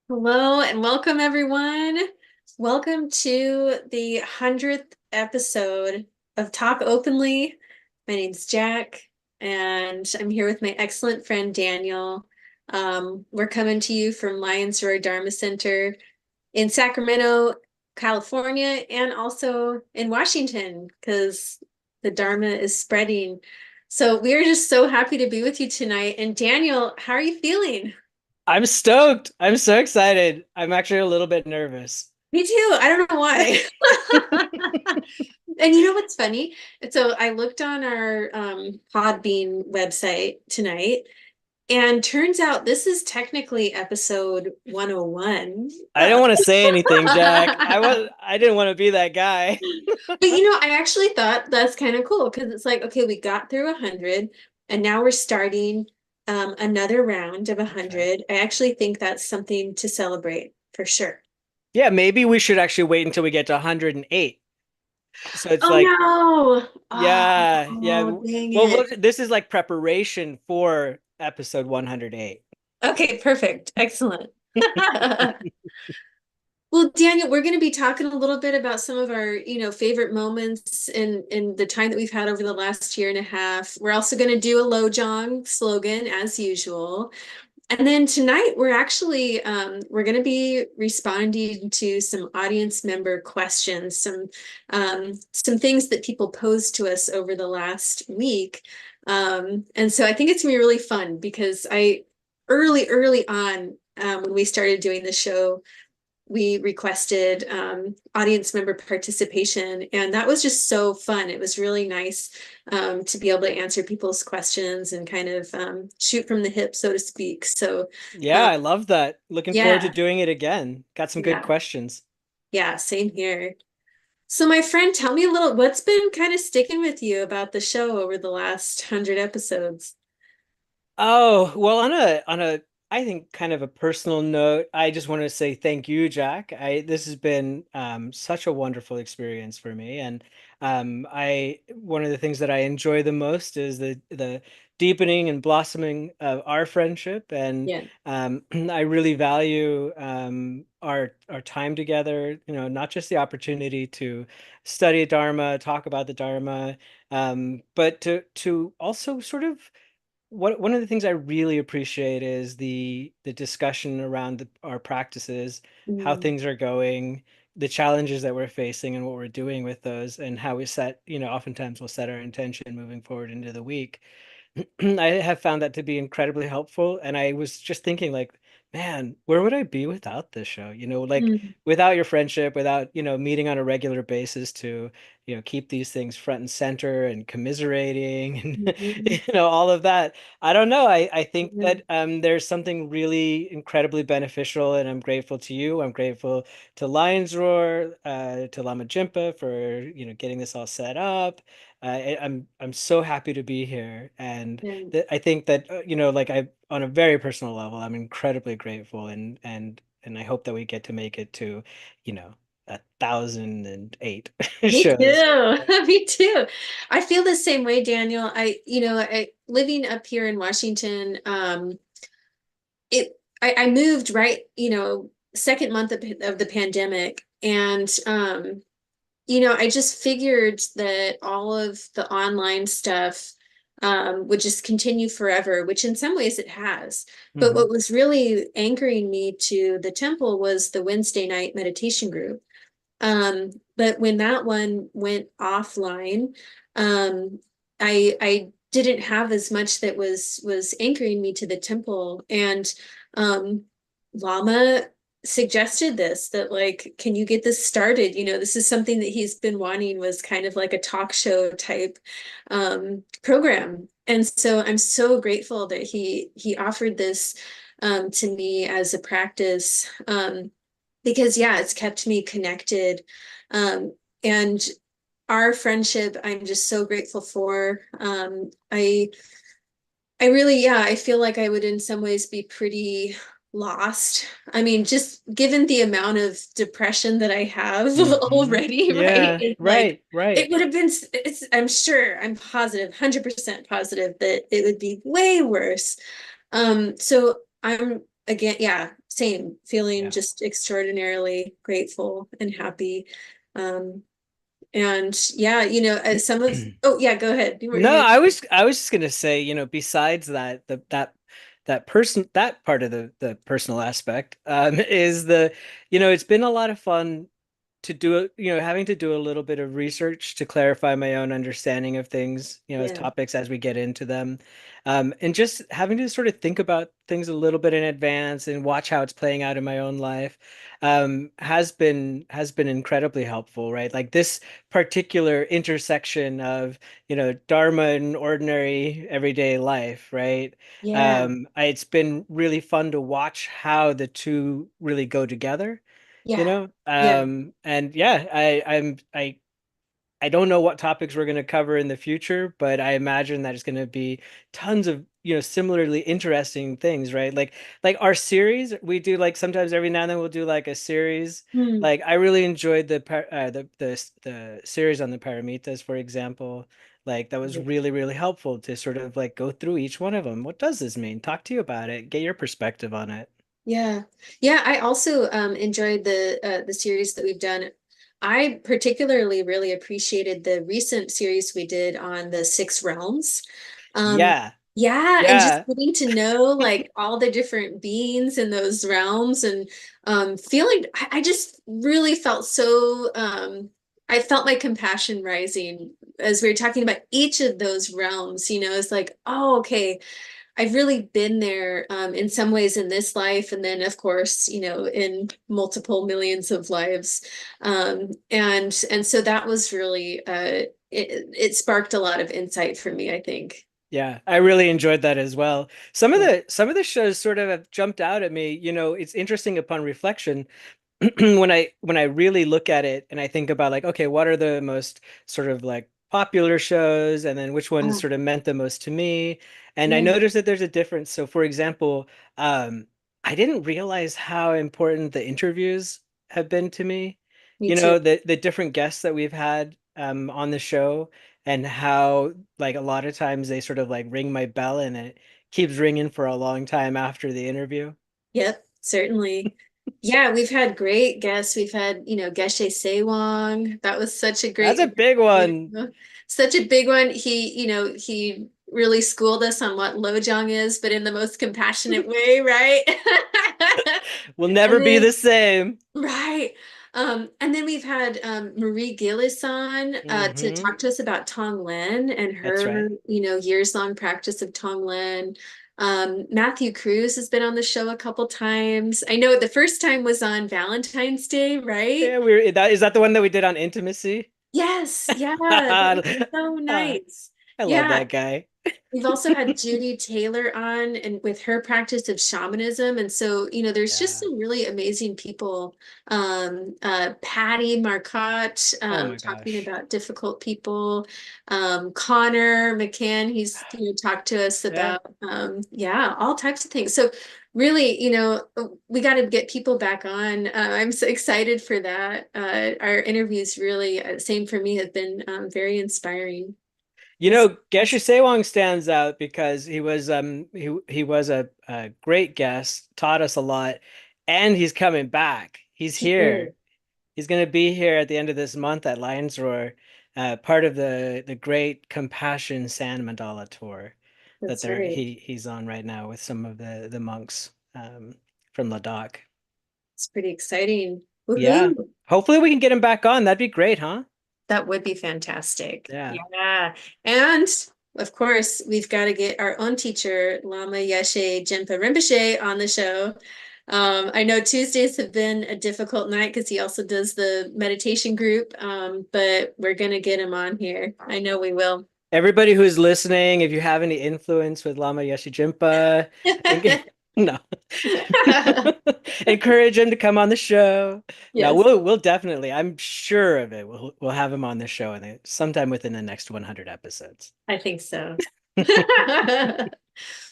Hello and welcome, everyone. Welcome to the 100th episode of Talk Openly. My name's Jack, and I'm here with my excellent friend Daniel. We're coming to you from Lions Roar Dharma Center in Sacramento, California, and also in Washington because the Dharma is spreading. So we are just so happy to be with you tonight. And Daniel, how are you feeling? I'm stoked. I'm so excited. I'm actually a little bit nervous. Me too. I don't know why. And you know what's funny? So I looked on our Podbean website tonight, and turns out this is technically episode 101. I didn't want to say anything, Jack. I didn't want to be that guy. But I actually thought that's kind of cool because it's like, okay, we got through 100 and now we're starting another round of Okay. 100. I actually think that's something to celebrate for sure. Yeah, maybe we should actually wait until we get to 108. So it's Oh like, no. yeah, yeah. Oh, dang Well, it. this is like preparation for episode 108. Okay, perfect. Excellent. Well, Daniel, we're going to be talking a little bit about some of our, favorite moments in the time that we've had over the last year and a half. We're also going to do a Lojong slogan as usual. And then tonight we're going to be responding to some audience member questions, some things that people posed to us over the last week. And so I think it's gonna be really fun because I early on when we started doing the show, we requested audience member participation, and that was just so fun. It was really nice to be able to answer people's questions and kind of shoot from the hip, so to speak. So, Yeah, um, I love that. Looking forward to yeah, doing it again. Got some good yeah, questions. yeah, same here. So, my friend, tell me a little, what's been kind of sticking with you about the show over the last 100 episodes? Oh, well, on a I think kind of a personal note, I just want to say thank you, Jack. I This has been such a wonderful experience for me, and I one of the things that I enjoy the most is the deepening and blossoming of our friendship, and Yeah. I really value our time together. Not just the opportunity to study Dharma, talk about the Dharma, but to also sort of one of the things I really appreciate is the discussion around our practices, how Mm, things are going, the challenges that we're facing, and what we're doing with those, and how we set, oftentimes we'll set our intention moving forward into the week. I have found that to be incredibly helpful. And I was just thinking, like, man, where would I be without this show? Like mm, without your friendship, without, meeting on a regular basis to, keep these things front and center and commiserating and, mhm, all of that. I don't know. I think mhm, that there's something really incredibly beneficial, and I'm grateful to you. I'm grateful to Lions Roar, to Lama Jimpa for, getting this all set up. I'm so happy to be here, and yeah. I think that like I on a very personal level, I'm incredibly grateful, and I hope that we get to make it to, you know, 1,008 Me shows. too. Me too. I feel the same way, Daniel. Living up here in Washington, I moved right, second month of the pandemic. And I just figured that all of the online stuff would just continue forever, which in some ways it has. But Hmm. what was really anchoring me to the temple was the Wednesday night meditation group. But when that one went offline, um, I didn't have as much that was anchoring me to the temple. And um, Lama suggested this that like, can you get this started? This is something that he's been wanting, was kind of like a talk show type program. And so I'm so grateful that he offered this to me as a practice. Because yeah, it's kept me connected. Um, and our friendship, I'm just so grateful for. I really, yeah, I feel like I would in some ways be pretty lost. I mean, just given the amount of depression that I have Hmm. already, right? Yeah, It's like right, right. it would have been, I'm sure, I'm positive, 100% positive that it would be way worse. So I'm again, yeah, same, feeling Yeah. just extraordinarily grateful and happy. Um, and yeah, some of, oh yeah, go ahead. You were, No, you I was just gonna say, besides that, that part of the personal aspect, is it's been a lot of fun to do it, having to do a little bit of research to clarify my own understanding of things, as yeah, topics as we get into them. And just having to sort of think about things a little bit in advance and watch how it's playing out in my own life, has been incredibly helpful, right? Like this particular intersection of, Dharma and ordinary everyday life, right? yeah, It's been really fun to watch how the two really go together, yeah, yeah. and yeah, I don't know what topics we're going to cover in the future, but I imagine that it's going to be tons of, similarly interesting things, right? Like our series, we do like sometimes every now and then we'll do like a series. Hmm. Like I really enjoyed the series on the Paramitas, for example. Like that was really, really helpful to sort of like go through each one of them. What does this mean? Talk to you about it. Get your perspective on it. Yeah. Yeah, I also enjoyed the series that we've done. I particularly really appreciated the recent series we did on the six realms. Um, Yeah. yeah, and just Yeah. getting to know like all the different beings in those realms and feeling I just really felt so I felt my compassion rising as we were talking about each of those realms, it's like, oh, okay. I've really been there in some ways in this life, and then of course, in multiple millions of lives, and so that was really it sparked a lot of insight for me, I think. Yeah, I really enjoyed that as well. Some of Yeah. the shows sort of have jumped out at me. It's interesting upon reflection when I really look at it and I think about like, okay, what are the most sort of like popular shows and then which ones Oh, sort of meant the most to me. And I yeah, noticed that there's a difference. So for example, I didn't realize how important the interviews have been to me. me too. The different guests that we've had on the show and how like a lot of times they sort of like ring my bell and it keeps ringing for a long time after the interview. Yep, certainly. Yeah, we've had great guests. We've had, Geshe Sewang. That was such a That's a great big one. interview. Such a big one. He really schooled us on what Lojong is, but in the most compassionate way, right? Will never And be then the same. right. And then we've had Marie Gillis on to Hmm. talk to us about Tonglen and That's her, right. years-long practice of Tonglen. Matthew Cruz has been on the show a couple times. I know the first time was on Valentine's Day, right? Yeah, is that the one that we did on intimacy? Yes, yeah, that was I so nice. love Yeah, that guy. we've also had Judy Taylor on and with her practice of shamanism. And so, there's just Yeah. some really amazing people. Patty Marcotte, Oh my talking gosh. about difficult people. Connor McCann, he's, talked to us Yeah. about, yeah, all types of things. So really, we got to get people back on. I'm so excited for that. Our interviews really, same for me, have been very inspiring. That's Geshe awesome. Sewang stands out because he was a great guest, taught us a lot, and he's coming back. He's He is. here. He's going to be here at the end of this month at Lions Roar, part of the Great Compassion Sand Mandala tour that That's they're right. he's on right now with some of the monks from Ladakh. It's pretty exciting. Yeah. Woohoo. Hopefully we can get him back on. That'd be great, huh? That would be fantastic. Yeah. Yeah. And of course, we've got to get our own teacher, Lama Yeshe Jinpa Rinpoche, on the show. I know Tuesdays have been a difficult night because he also does the meditation group, but we're going to get him on here. I know we will. Everybody who's listening, if you have any influence with Lama Yeshijimpa, no, encourage him to come on the show. No, Yes, we'll definitely. I'm sure of it. We'll have him on the show and sometime within the next 100 episodes. I think so.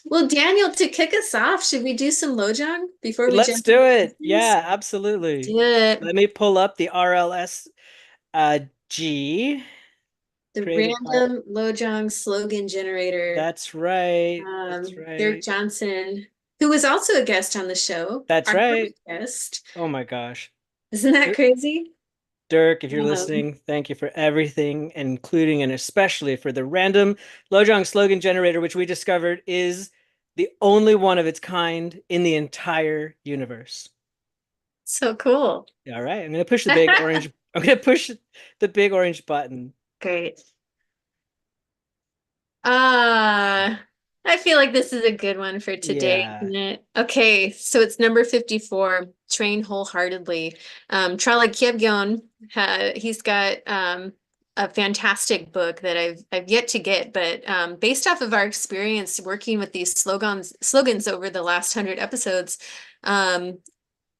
Well, Daniel, to kick us off, should we do some Lojong before we Let's jump into do it. business? Yeah, absolutely. Do it. Let me pull up the RLS G The created by. random Lojong slogan generator. That's right. That's Dirk right. Johnson. who was also a guest on the show, That's our first right. guest. Oh my gosh. Isn't that Dir- crazy? Dirk, if you're Um, listening, thank you for everything, including and especially for the random Lojong slogan generator, which we discovered is the only one of its kind in the entire universe. so cool. All right, I'm gonna push the big orange. I'm gonna push the big orange button. Great. I feel like this is a good one for today, Yeah. isn't it? Okay, so it's number 54, Train Wholeheartedly. Charlie Kyebgyon, he's got a fantastic book that I've yet to get, but based off of our experience working with these slogans over the last 100 episodes, um,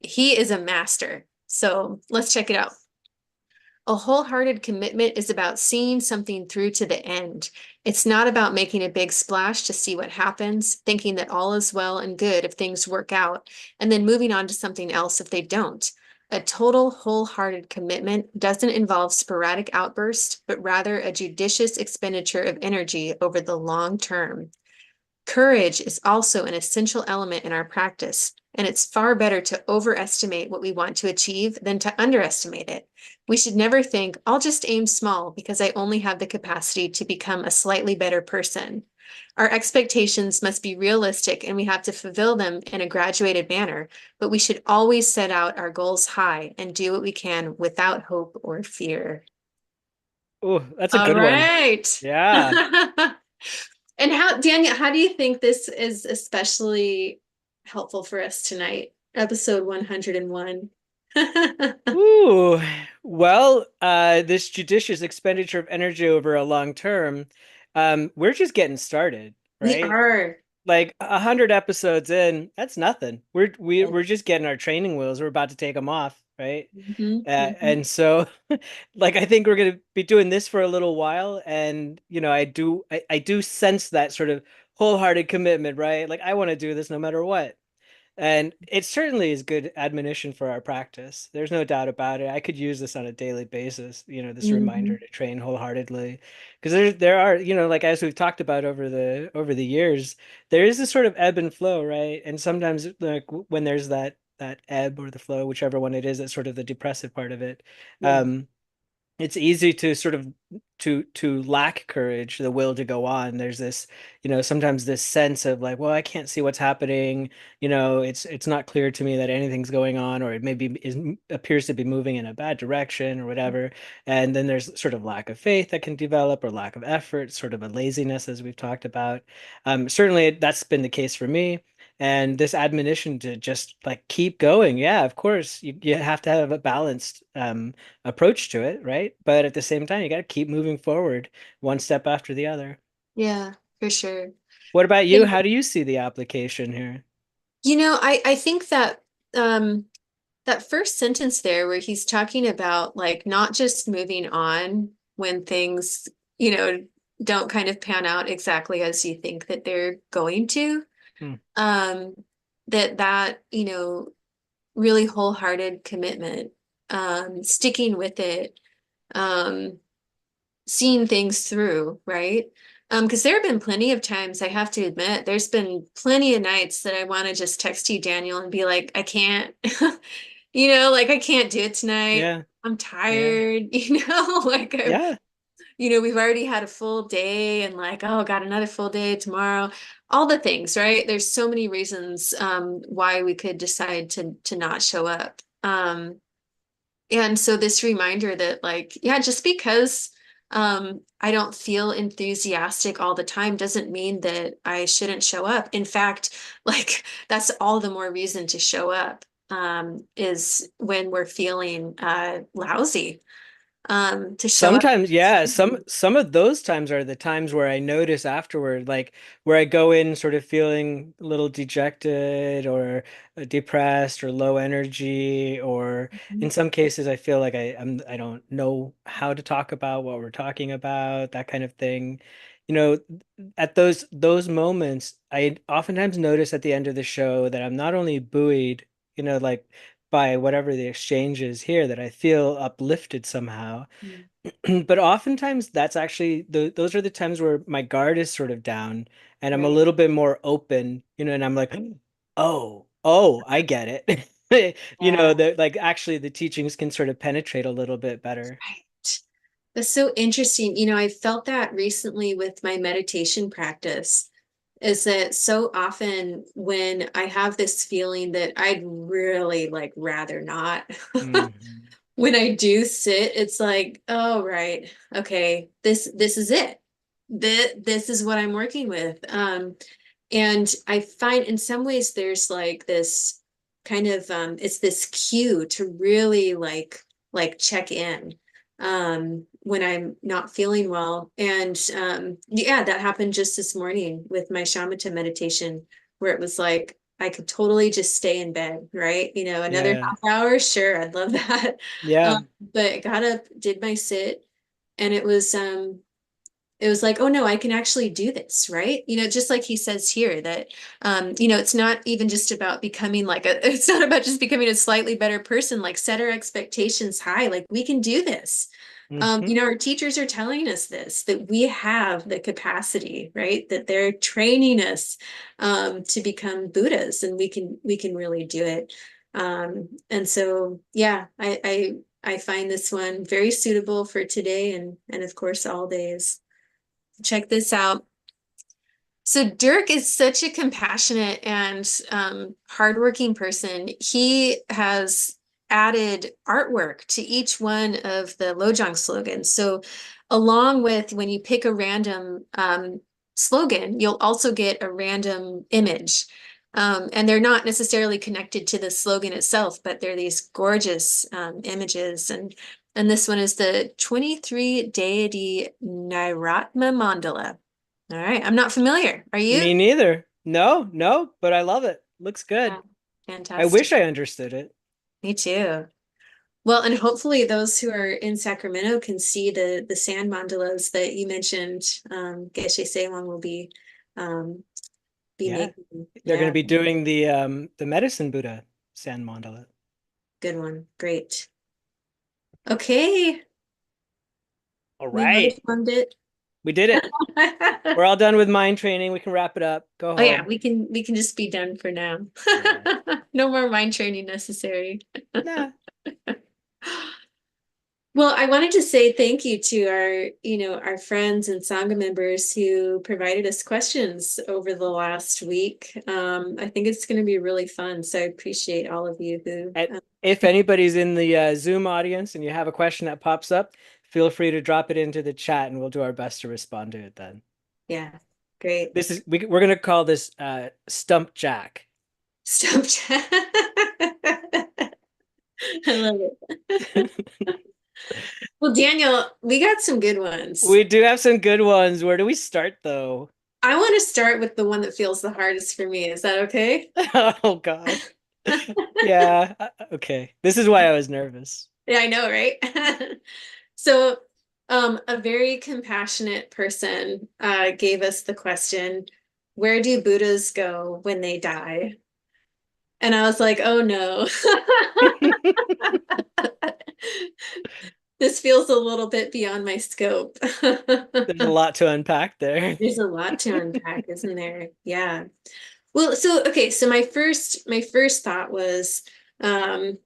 he is a master. So let's check it out. A wholehearted commitment is about seeing something through to the end. It's not about making a big splash to see what happens, thinking that all is well and good if things work out, and then moving on to something else if they don't. A total wholehearted commitment doesn't involve sporadic outbursts, but rather a judicious expenditure of energy over the long term. Courage is also an essential element in our practice, and it's far better to overestimate what we want to achieve than to underestimate it. We should never think, I'll just aim small because I only have the capacity to become a slightly better person. Our expectations must be realistic and we have to fulfill them in a graduated manner, but we should always set out our goals high and do what we can without hope or fear. Oh, that's a All good one. right. Yeah. And how, Daniel, how do you think this is especially helpful for us tonight? Episode 101. Ooh. Well, this judicious expenditure of energy over a long term, we're just getting started, We right? are. Like 100 episodes in, that's nothing. We're just getting our training wheels. We're about to take them off, right? Mhm, mhm. And so, like, I think we're gonna be doing this for a little while, and I do sense that sort of wholehearted commitment, right? Like, I want to do this no matter what. And it certainly is good admonition for our practice. There's no doubt about it. I could use this on a daily basis, this reminder Mhm. to train wholeheartedly. Because there are, like as we've talked about over the years, there is this sort of ebb and flow, right? And sometimes like when there's that ebb or the flow, whichever one it is, that's sort of the depressive part of it. Yeah. Um, it's easy to sort of to lack courage, the will to go on. There's this, sometimes this sense of like, well, I can't see what's happening. It's not clear to me that anything's going on, or it maybe appears to be moving in a bad direction or whatever. And then there's sort of lack of faith that can develop, or lack of effort, sort of a laziness, as we've talked about. Certainly that's been the case for me. And this admonition to just like keep going. Yeah, of course, you have to have a balanced approach to it, right? But at the same time, you got to keep moving forward one step after the other. Yeah, for sure. What about you? And How do you see the application here? I think that that first sentence there where he's talking about like not just moving on when things, you know, don't kind of pan out exactly as you think that they're going to, Hmm. um, really wholehearted commitment, sticking with it, um, seeing things through, right? Because there have been plenty of times, I have to admit, there's been plenty of nights that I want to just text you, Daniel, and be like, I can't, like I can't do it tonight. Yeah, I'm yeah, tired, like yeah. we've already had a full day and like, oh, got another full day tomorrow. All the things, right? There's so many reasons why we could decide to not show up. And so this reminder that like, yeah, just because I don't feel enthusiastic all the time doesn't mean that I shouldn't show up. In fact, like that's all the more reason to show up is when we're feeling lousy to show up. Sometimes, yeah, some of those times are the times where I notice afterward, like where I go in sort of feeling a little dejected or depressed or low energy, or in some cases I feel like I don't know how to talk about what we're talking about, that kind of thing. You know, at those moments, I oftentimes notice at the end of the show that I'm not only buoyed, like by whatever the exchange is here, that I feel uplifted somehow. But oftentimes that's actually those are the times where my guard is sort of down and I'm a Right. little bit more open, and I'm like, Oh, I get it. You know, Yeah. the like actually the teachings can sort of penetrate a little bit better. Right. That's so interesting. I felt that recently with my meditation practice, is that so often when I have this feeling that I'd really like rather not, Mhm. when I do sit, it's like, oh, right. Okay, this is it. This is what I'm working with. And I find in some ways there's like this kind of it's this cue to really like check in when I'm not feeling well. And yeah, that happened just this morning with my shamatha meditation, where it was like I could totally just stay in bed, right? Another Yeah. half hour, sure, I'd love that. Yeah. But I got up, did my sit, and it was like, oh no, I can actually do this, right? Just like he says here that, it's not even just about becoming it's not about just becoming a slightly better person, like set our expectations high, like we can do this. Hmm. Our teachers are telling us this, that we have the capacity, right? That they're training us to become Buddhas, and we can really do it. And so, yeah, I find this one very suitable for today and of course all days. Check this out. So Dirk is such a compassionate and hardworking person. He has added artwork to each one of the Lojong slogans. So along with when you pick a random slogan, you'll also get a random image. And they're not necessarily connected to the slogan itself, but they're these gorgeous images. And this one is the 23 deity Nairatma Mandala. All right. I'm not familiar. Are you? Me neither. No, no, but I love it. Looks good. Yeah. I Fantastic. wish I understood it. Me too. Well, and hopefully those who are in Sacramento can see the sand mandalas that you mentioned. Geshe Sewang will be Yeah. making. They're going to Yeah, be doing the medicine Buddha sand mandala. good one. Great. Okay, All we right. motioned it. We did it. We're all done with mind training. We can wrap it up. Go Oh yeah, home. we can just be done for now. Yeah. No more mind training necessary. Nah. Well, I wanted to say thank you to our friends and Sangha members who provided us questions over the last week. I think it's going to be really fun. So I appreciate all of you who, And if anybody's in the Zoom audience and you have a question that pops up, feel free to drop it into the chat and we'll do our best to respond to it then. yeah, great. We're going to call this Stump Jack. Stop chat. I love it. Well, Daniel, we got some good ones. We do have some good ones. Where do we start though? I want to start with the one that feels the hardest for me. Is that okay? Oh God. Yeah. Okay. This is why I was nervous. Yeah, I know, right? So, a very compassionate person gave us the question, where do Buddhas go when they die? And I was like, oh no. This feels a little bit beyond my scope. There's a lot to unpack there. There's a lot to unpack, isn't there? Yeah. Well, so okay, so my first thought was um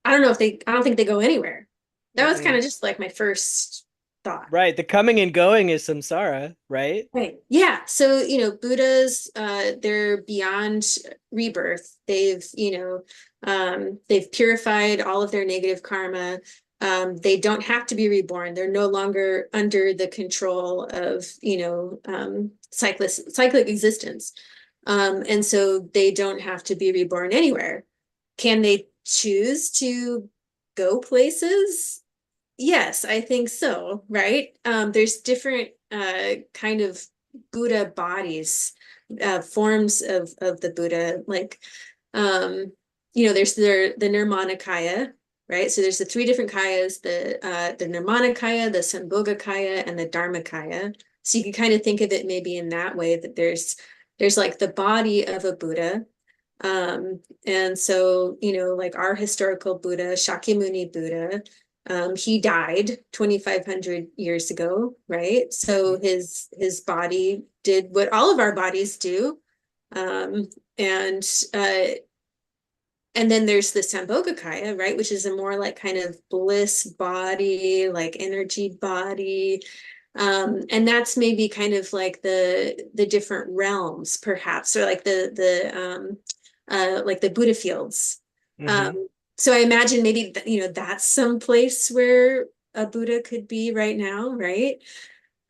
I don't think they go anywhere. That was kind Mm-mm. of just like my first thought. Right. The coming and going is samsara, right? Right. Yeah. So, Buddhas, they're beyond rebirth. They've purified all of their negative karma. They don't have to be reborn. They're no longer under the control of, cyclic existence. And so they don't have to be reborn anywhere. Can they choose to go places? Yes, I think so, right? There's different kind of Buddha bodies, forms of the Buddha, like there's the Nirmanakaya, right? So there's the three different kayas, the Nirmanakaya, the Sambhogakaya, and the Dharmakaya. So you can kind of think of it maybe in that way, that there's like the body of a Buddha. And so, like our historical Buddha, Shakyamuni Buddha, he died 2,500 years ago, right? So his body did what all of our bodies do. Um, and uh, and then there's the Sambhogakaya, right, which is a more like kind of bliss body, like energy body. And that's maybe kind of like the different realms, perhaps, or like the Buddha fields. Hmm. So I imagine maybe that's some place where a Buddha could be right now, right?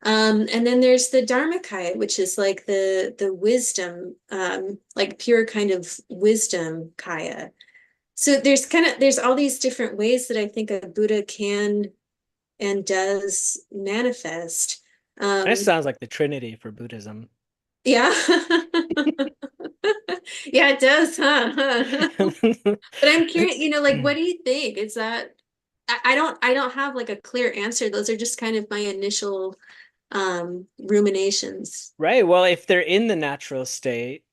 And then there's the Dharmakaya, which is like the wisdom, like pure kind of wisdom kaya. So there's all these different ways that I think a Buddha can and does manifest. That Um, sounds like the Trinity for Buddhism. yeah. Yeah, it does, huh? But I'm curious, like what do you think? Is that I don't have like a clear answer. Those are just kind of my initial ruminations. Right. Well, if they're in the natural state,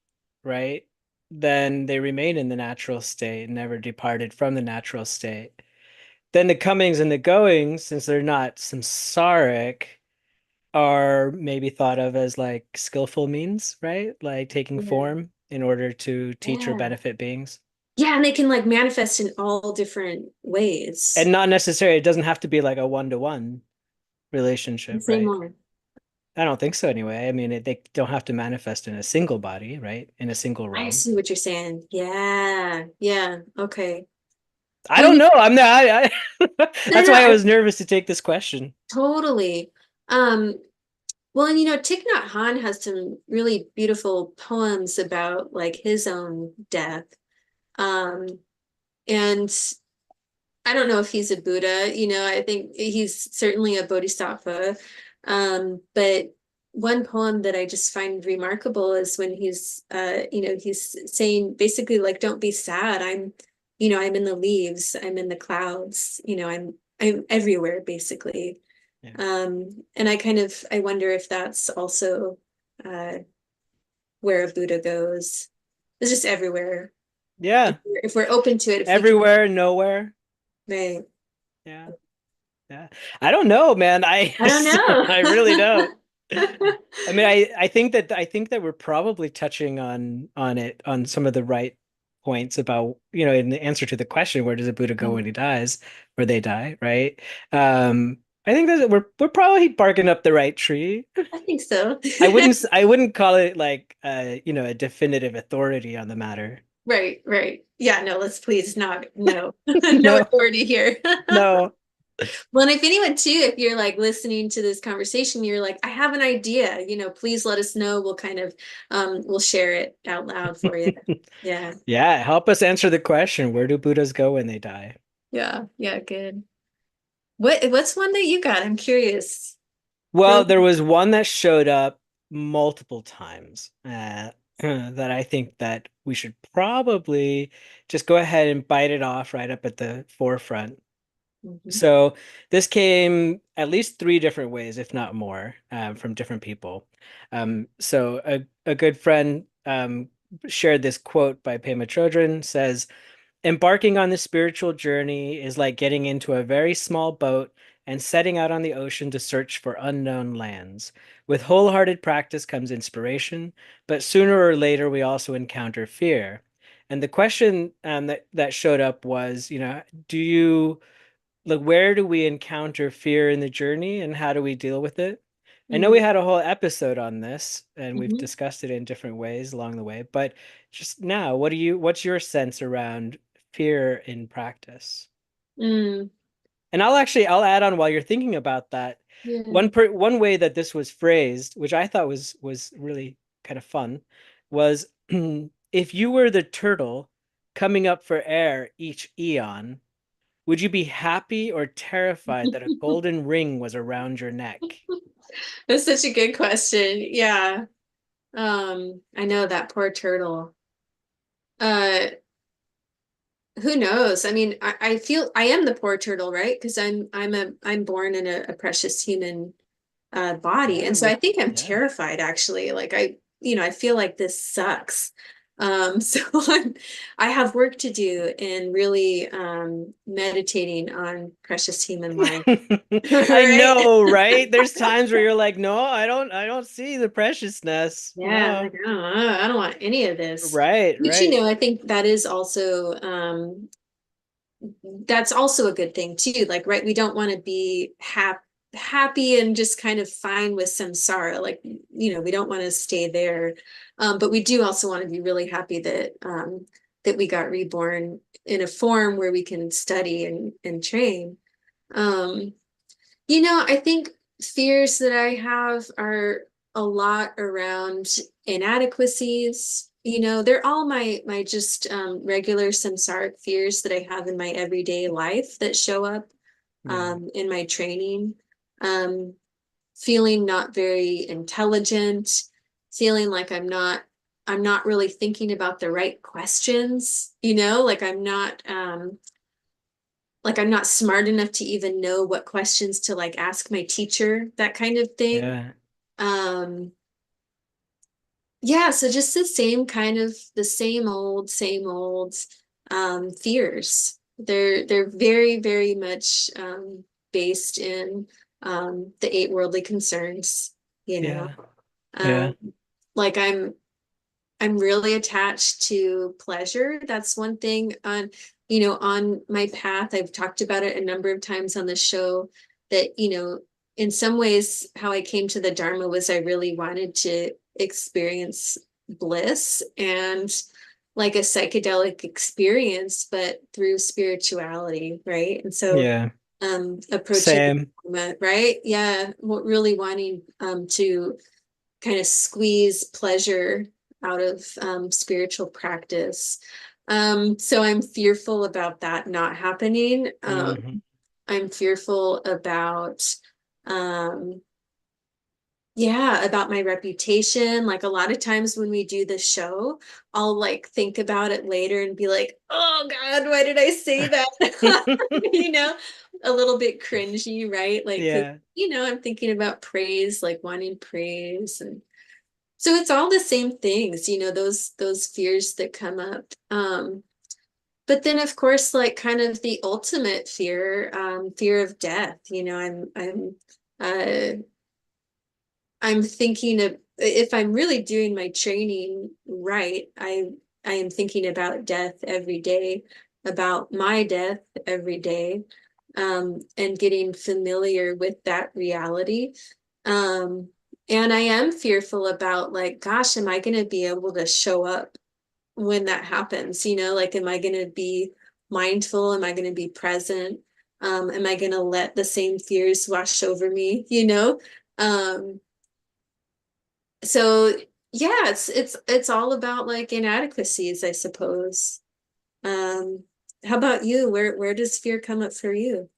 right, then they remain in the natural state, never departed from the natural state. Then the comings and the goings, since they're not samsaric, are maybe thought of as like skillful means, right? Like taking Yeah. form in order to teach or Yeah. benefit beings. Yeah, and they can like manifest in all different And ways. not necessarily, it doesn't have to be like a one-to-one relationship, Say right? more. I don't think so anyway. I mean, they don't have to manifest in a single body, right? In a single I realm. see what you're saying. Yeah. Yeah. Okay. I Well, don't know. I'm not. no, That's no, why I was nervous to take this question. totally. Um, well, and Thich Nhat Hanh has some really beautiful poems about like his own death. Um, and I don't know if he's a Buddha, I think he's certainly a bodhisattva. But one poem that I just find remarkable is when he's saying basically like, don't be sad. I'm in the leaves, I'm in the clouds, I'm everywhere basically. Yeah. And I wonder if that's also uh, where a Buddha goes. It's just everywhere. If Yeah. we're, if we're open to it, if we can, Everywhere, nowhere. right. Yeah. Yeah. I don't know, man. I I don't I really know. don't. I mean, I think that we're probably touching on it on some of the right points about, in the answer to the question, where does a Buddha go when he dies, where they die, right? I think that we're probably barking up the right tree. I think so. I wouldn't call it like a definitive authority on the matter. Right, right. Yeah, no, let's please not, no, no No, authority here. no. Well, and if anyone too, if you're like listening to this conversation, you're like, I have an idea, please let us know. We'll kind of we'll share it out loud for you. Yeah, Yeah, help us answer the question, where do Buddhas go when they die? yeah, yeah, good. What's one that you got? I'm curious. Well, Throw there was one that showed up multiple times that I think that we should probably just go ahead and bite it off right up at the forefront. Mhm. So this came at least three different ways, if not more, from different people. So a good friend shared this quote by Pema Chodron, says, embarking on this spiritual journey is like getting into a very small boat and setting out on the ocean to search for unknown lands. With wholehearted practice comes inspiration, but sooner or later we also encounter fear. And the question that showed up was, do you like where do we encounter fear in the journey and how do we deal with it? I know we Mm, had a whole episode on this and we've mhm, discussed it in different ways along the way, but just now, what's your sense around fear in practice? mm, And I'll add on while you're thinking about that. yeah. One way that this was phrased, which I thought was really kind of fun, was if you were the turtle coming up for air each eon, would you be happy or terrified that a golden ring was around your neck? That's such a good question. Yeah. I know that poor turtle. Uh, who knows? I mean, I feel I am the poor turtle, right? Because I'm born in a precious human body. Yeah, And so I think I'm yeah. terrified actually. Like I feel like this sucks. So I have work to do in really meditating on precious human life. I Right? know, right? There's times where you're like, no, I don't see the preciousness. Yeah, No. like I don't want any of this. Right, But right. I think that is also that's also a good thing too. Like, right, we don't want to be happy and just kind of fine with some sorrow. Like, we don't want to stay there. But we do also want to be really happy that we got reborn in a form where we can study and train. Um, I think fears that I have are a lot around inadequacies. They're all my just regular samsaric fears that I have in my everyday life that show up Yeah. in my training. Um, Feeling not very intelligent, feeling like I'm not really thinking about the right questions, like I'm not smart enough to even know what questions to like ask my teacher, that kind of thing. Yeah. Um, yeah, so just the same old fears. They're very, very much based in the eight worldly concerns, you know. Yeah. Yeah. Um, like I'm really attached to pleasure. That's one thing on my path. I've talked about it a number of times on the show that, in some ways, how I came to the Dharma was I really wanted to experience bliss and like a psychedelic experience, but through spirituality, right? And so Yeah. approaching the Same. Dharma, right? Yeah, really wanting to kind of squeeze pleasure out of spiritual practice. So I'm fearful about that not happening. Hmm. I'm fearful about, um, yeah, about my reputation. Like a lot of times when we do the show, I'll like think about it later and be like, oh God, why did I say that? You know, a little bit cringy, right? Like, 'cause, Yeah. I'm thinking about praise, like wanting praise and so it's all the same things, those fears that come up. But then of course, like kind of the ultimate fear, fear of death. Uh I'm thinking of if I'm really doing my training right, I am thinking about death every day, about my death every day, and getting familiar with that reality. Um, and I am fearful about like, gosh, am I going to be able to show up when that happens? Like, am I going to be mindful? Am I going to be present? Am I going to let the same fears wash over me? Um, so yeah, it's all about like inadequacies, I suppose. Um, how about you? Where does fear come up for you?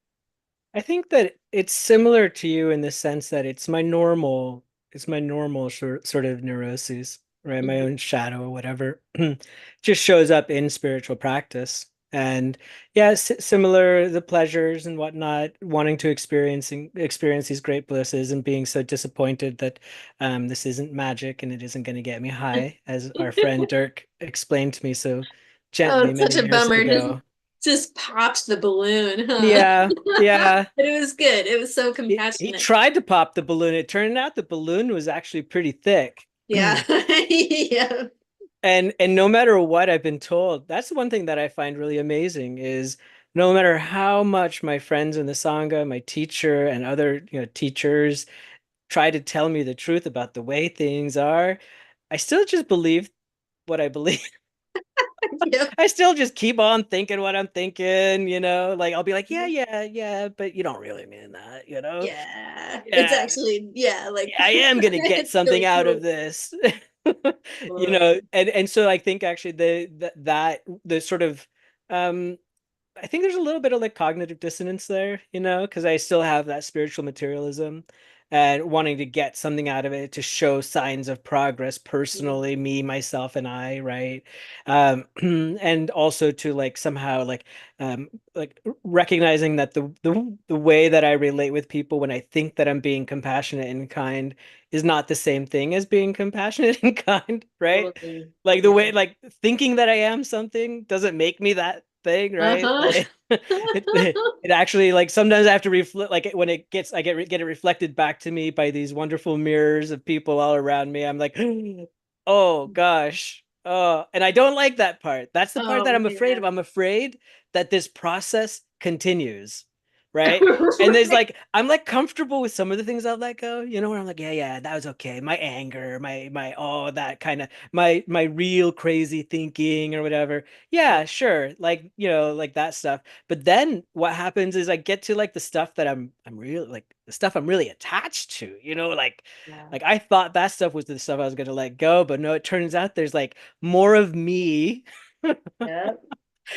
I think that it's similar to you in the sense that it's my normal sort of neuroses, right? My Mhm. own shadow or whatever just shows up in spiritual practice. And yeah, similar the pleasures and whatnot, wanting to experience these great blisses and being so disappointed that this isn't magic and it isn't going to get me high, as our friend Dirk explained to me so Oh, gently it's such many a years bummer. ago. Just popped the balloon, huh? Yeah, yeah. But it was good. It was so He compassionate. tried to pop the balloon. It turned out the balloon was actually pretty thick. Yeah. Yeah. And no matter what I've been told, that's the one thing that I find really amazing is no matter how much my friends in the Sangha, my teacher and other, teachers try to tell me the truth about the way things are, I still just believe what I believe. Yep. I still just keep on thinking what I'm thinking, like I'll be like, yeah, yeah, yeah, but you don't really mean that, Yeah. It's Yeah. actually, yeah, like I am gonna get it's something really out of cool. this. Uh, And so I think actually the sort of um I think there's a little bit of like cognitive dissonance there, because I still have that spiritual materialism. and wanting to get something out of it to show signs of progress Mm. personally, me, myself, and I, right? And also to like somehow like recognizing that the way that I relate with people when I think that I'm being compassionate and kind is not the same thing as being compassionate and kind, right? Totally. Like the Yeah. way like thinking that I am something doesn't make me that thing, right? Uh-huh. Like it actually like sometimes I have to reflect like when it gets I get it reflected back to me by these wonderful mirrors of people all around me. I'm like, oh gosh. Oh, and I don't like that part. That's the part that Oh I'm afraid of. man. I'm afraid that this process continues, right? And there's like I'm like comfortable with some of the things I'll let go, where I'm like, yeah, yeah, that was okay. My anger, my oh, that kind of my real crazy thinking or whatever. Yeah. Yeah, sure. Like, like that stuff. But then what happens is I get to like the stuff that I'm really like the stuff I'm really attached to, Yeah. like I thought that stuff was the stuff I was gonna let go, but no, it turns out there's like more of me. Yep.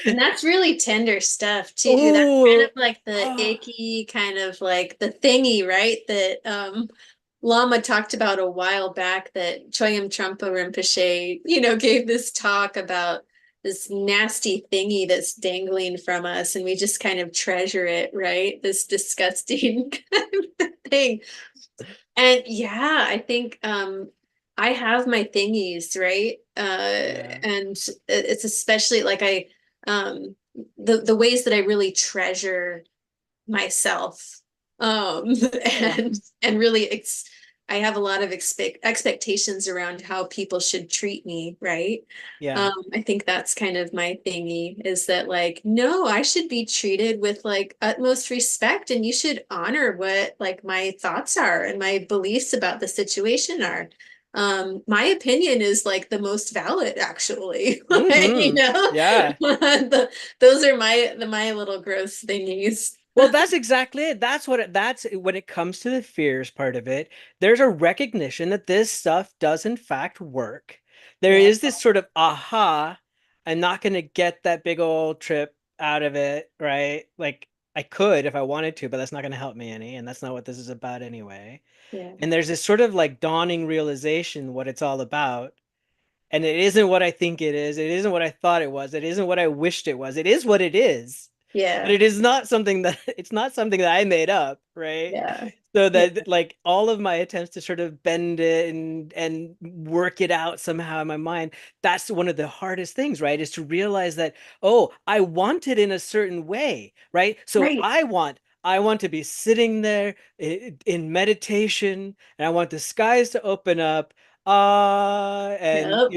And that's really tender stuff too. That's kind of Oh, like the oh, icky kind of like the thingy, right? That Lama talked about a while back that Choyam Trungpa Rinpoche, gave this talk about this nasty thingy that's dangling from us, and we just kind of treasure it, right? This disgusting kind of thing. And yeah, I think I have my thingies, right? yeah. And it's especially like um the ways that I really treasure myself. Yeah. And really I have a lot of expectations around how people should treat me, right? Yeah. I think that's kind of my thingy is that like, no, I should be treated with like utmost respect, and you should honor what like my thoughts are and my beliefs about the situation are. My opinion is like the most valid, actually. Like, Hmm. Yeah. those are my little gross thingies. Well, that's exactly it. That's when it comes to the fears part of it, there's a recognition that this stuff does in fact work. There Yeah, is this sort of aha, I'm not going to get that big old trip out of it, right? Like I could if I wanted to, but that's not going to help me any, and that's not what this is about anyway. yeah, And there's this sort of like dawning realization what it's all about. And it isn't what I think it is. It isn't what I thought it was. It isn't what I wished it was. It is what it is. But yeah, it is not something that it's not something that I made up, right? yeah, So yeah, that like all of my attempts to sort of bend it and work it out somehow in my mind, that's one of the hardest things, right? Is to realize that, oh, I want it in a certain way, right? So right. I want to be sitting there in meditation, and I want the skies to open up, and Yep,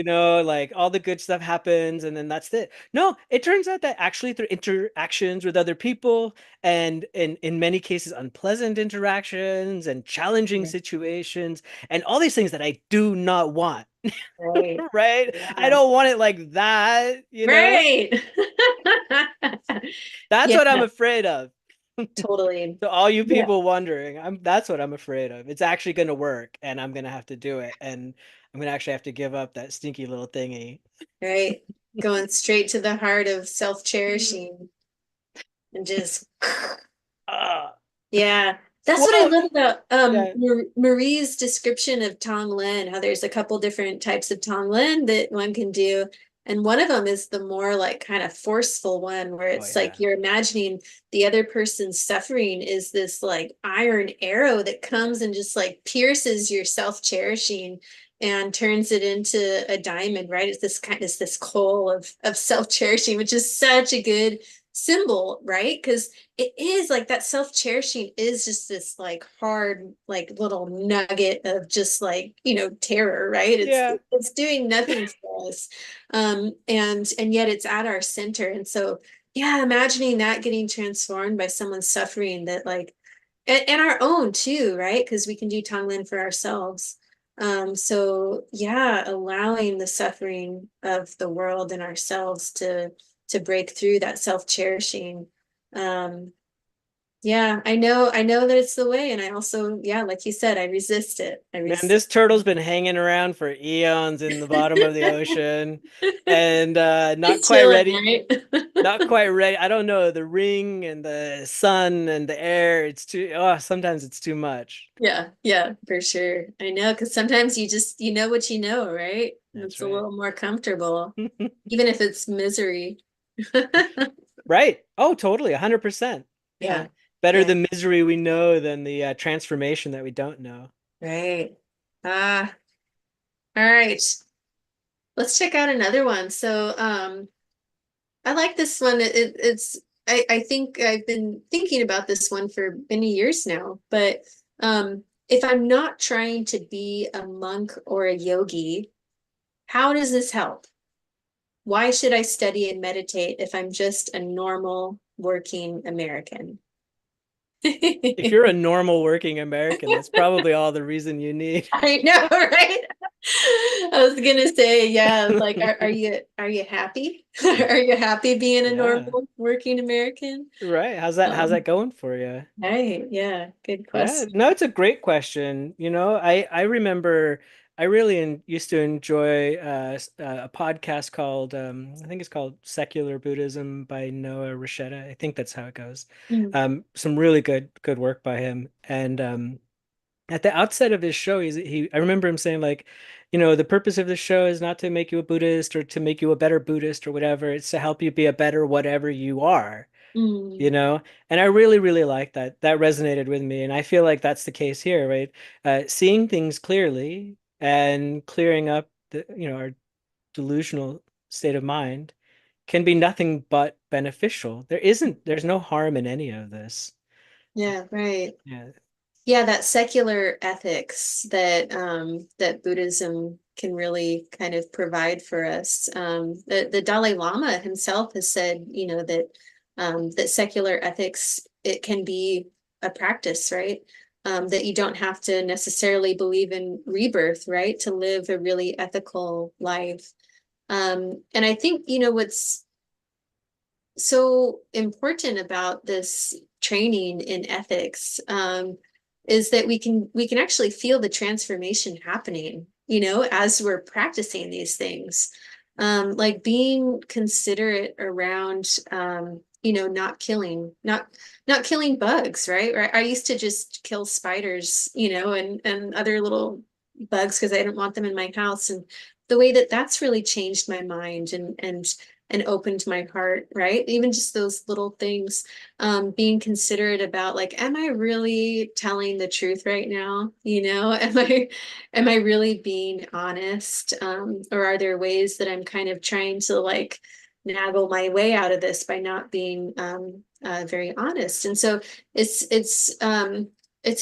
like all the good stuff happens, and then that's it. No, it turns out that actually through interactions with other people, and in many cases unpleasant interactions and challenging situations, and all these things that I do not want, right. right? I Yeah, don't want it like that. right. That's Yeah, what I'm afraid of. totally. To all you Yeah, people wondering, that's what I'm afraid of. It's actually going to work, and I'm going to have to do it, and I'm going to actually have to give up that stinky little thingy. right. Going straight to the heart of self-cherishing and just Ah, yeah. That's what I well, love about yeah. Marie's description of Tonglen, how there's a couple different types of Tonglen that one can do. And one of them is the more like kind of forceful one where Oh it's yeah. like you're imagining the other person's suffering is this like iron arrow that comes and just like pierces your self-cherishing and turns it into a diamond, right? It's this coal of self-cherishing, which is such a good symbol, right? Because it is like that self-cherishing is just this like hard like little nugget of just like terror, right? it's Yeah. it's doing nothing for us, and yet it's at our center. And so yeah, imagining that getting transformed by someone's suffering that like and our own too, right? Because we can do Tonglen for ourselves. So yeah, allowing the suffering of the world and ourselves to break through that self-cherishing. um Yeah, I know that it's the way. And I also, yeah, like you said, I resist it. I Man, resist. this turtle's been hanging around for eons in the bottom of the ocean and not quite Chilling, ready. right? Not quite ready. I don't know. The ring and the sun and the air, it's too, oh, sometimes it's too much. Yeah, yeah, for sure. I know, because sometimes you just, you know what you know, right? And That's it's a right. little more comfortable, even if it's misery. Right. Oh, totally. 100%. Yeah. Yeah, Better yeah, the misery we know than the transformation that we don't know. right. Ah, all right. Let's check out another one. So, I like this one. I think I've been thinking about this one for many years now, but if I'm not trying to be a monk or a yogi, how does this help? Why should I study and meditate if I'm just a normal working American? If you're a normal working American, that's probably all the reason you need. I know, right? I was gonna say, yeah, like are you happy? Are you happy being a Yeah. normal working American? Right. How's that Um, going for you? right, yeah, good Yeah, question. no, it's a great question. I remember I really used to enjoy a podcast called I think it's called Secular Buddhism by Noah Rasheta. I think that's how it goes. Mm, Some really good work by him. And at the outset of his show, I remember him saying like, the purpose of this show is not to make you a Buddhist or to make you a better Buddhist or whatever. It's to help you be a better whatever you are mm, and I really like that. That resonated with me, and I feel like that's the case here, right? Seeing things clearly and clearing up our delusional state of mind can be nothing but beneficial. There's no harm in any of this. yeah, right. Yeah. Yeah, that secular ethics that that Buddhism can really kind of provide for us. The Dalai Lama himself has said, you know, that that secular ethics it can be a practice, right? That you don't have to necessarily believe in rebirth, right? To live a really ethical life. And I think, you know, what's so important about this training in ethics is that we can actually feel the transformation happening, you know, as we're practicing these things. Like being considerate around you know, not killing bugs, right? Right. I used to just kill spiders, you know, and other little bugs because I didn't want them in my house. And the way that that's really changed my mind and opened my heart, right? Even just those little things, being considerate about like, am I really telling the truth right now? You know, am I really being honest? Or are there ways that I'm kind of trying to like naggle my way out of this by not being very honest? And so it's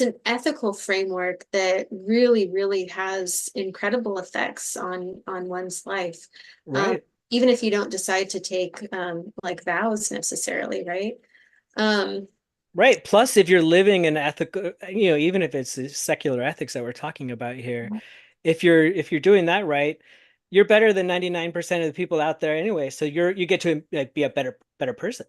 an ethical framework that really has incredible effects on one's life. Um, Right. even if you don't decide to take like vows necessarily, right? Um, Right. Plus, if you're living an ethical, even if it's the secular ethics that we're talking about here, if you're doing that right, you're better than 99% of the people out there anyway. So you get to like be a better person.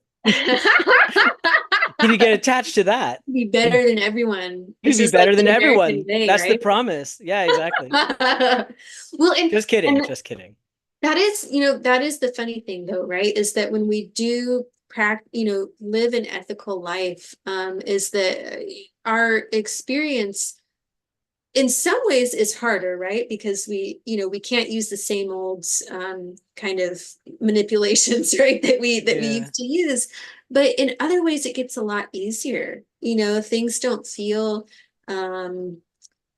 You get attached to that. be better than everyone. You It's can be just like better than the American everyone. way, That's the right? promise. Yeah, exactly. Well, Just kidding. and Just kidding. that is, you know, that is the funny thing though, right? Is that when we do you know, live an ethical life, is that our experience in some ways is harder, right? Because we, you know, we can't use the same old kind of manipulations, right? That we Yeah. used to use. But in other ways, it gets a lot easier. You know, things don't feel um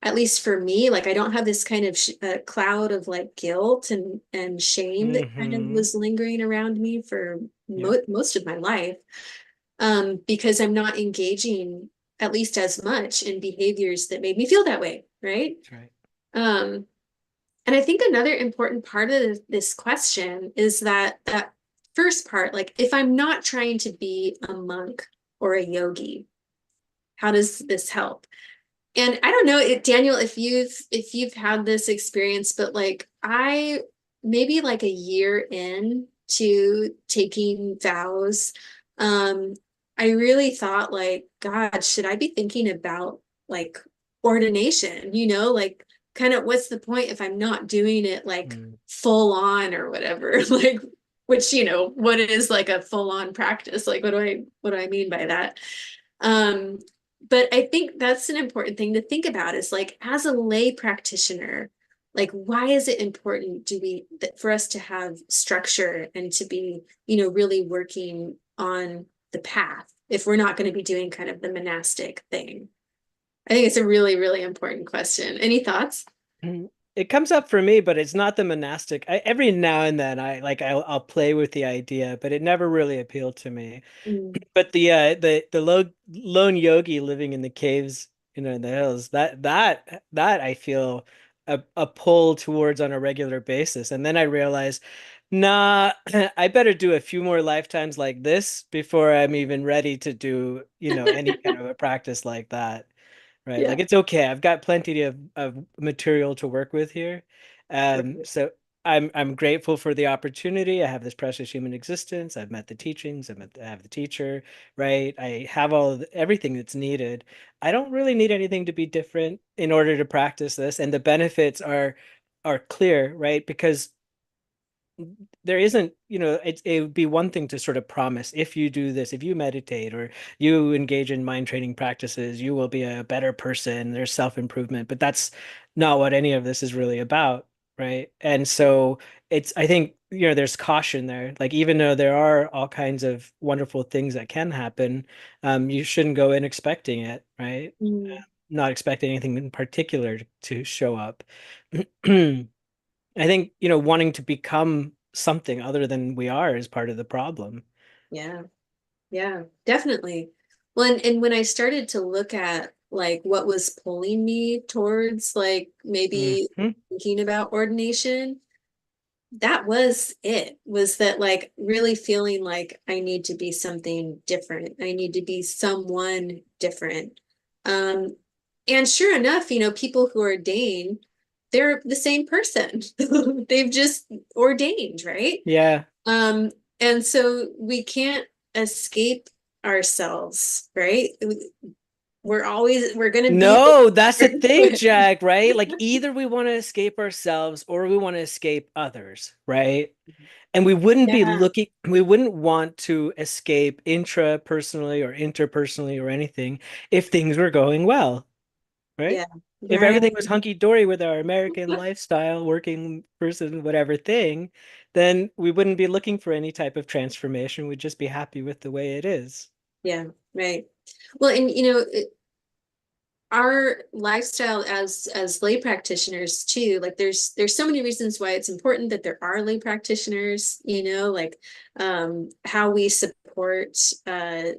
at least for me, like I don't have this kind of cloud of like guilt and shame that kind of Hmm. was lingering around me for Yep. most of my life, because I'm not engaging at least as much in behaviors that made me feel that way, right? That's right. Um, and I think another important part of this question is that first part, like if I'm not trying to be a monk or a yogi, how does this help? And I don't know, Daniel, if you've had this experience, but like I maybe like a year in to taking vows, um, I really thought like, God, should I be thinking about like ordination, like kind of what's the point if I'm not doing it like Mm. full on or whatever, like which, what is like a full on practice? Like what do I mean by that? Um, but I think that's an important thing to think about is like as a lay practitioner, like why is it important for us to have structure and to be, really working on the path if we're not going to be doing kind of the monastic thing? I think it's a really, really important question. Any thoughts? It comes up for me, but it's not the monastic. Every now and then I'll play with the idea, but it never really appealed to me. Mm, But the lone yogi living in the caves, in the hills, that I feel a pull towards on a regular basis. And then I realized, nah, I better do a few more lifetimes like this before I'm even ready to do, any kind of a practice like that. Right. yeah. Like it's okay. I've got plenty of material to work with here. Right. So I'm grateful for the opportunity. I have this precious human existence. I've met the teachings. I have the teacher, right? I have everything that's needed. I don't really need anything to be different in order to practice this. And the benefits are clear, right? Because there isn't, it would be one thing to sort of promise if you do this, if you meditate or you engage in mind training practices, you will be a better person. There's self-improvement, but that's not what any of this is really about, right? And so I think, there's caution there. Like, even though there are all kinds of wonderful things that can happen, you shouldn't go in expecting it, right? Mm, Not expecting anything in particular to show up. I think, wanting to become something other than we are is part of the problem. yeah. Yeah, definitely. Well, and when I started to look at like what was pulling me towards like maybe Hmm. thinking about ordination, that was it, was that like really feeling like I need to be something different. I need to be someone different. Um, and sure enough, people who ordain, they're the same person. They've just ordained, right? Yeah. Um, and so we can't escape ourselves, right? We're gonna be No, that's the thing, the Jack, right? Like either we want to escape ourselves or we want to escape others, right? And yeah, we wouldn't want to escape intrapersonally or interpersonally or anything if things were going well, right? yeah, If right. everything was hunky dory with our American lifestyle, working person, whatever thing, then we wouldn't be looking for any type of transformation. We'd just be happy with the way it is. Yeah, right. Well, and our lifestyle as lay practitioners too, like there's so many reasons why it's important that there are lay practitioners, like how we support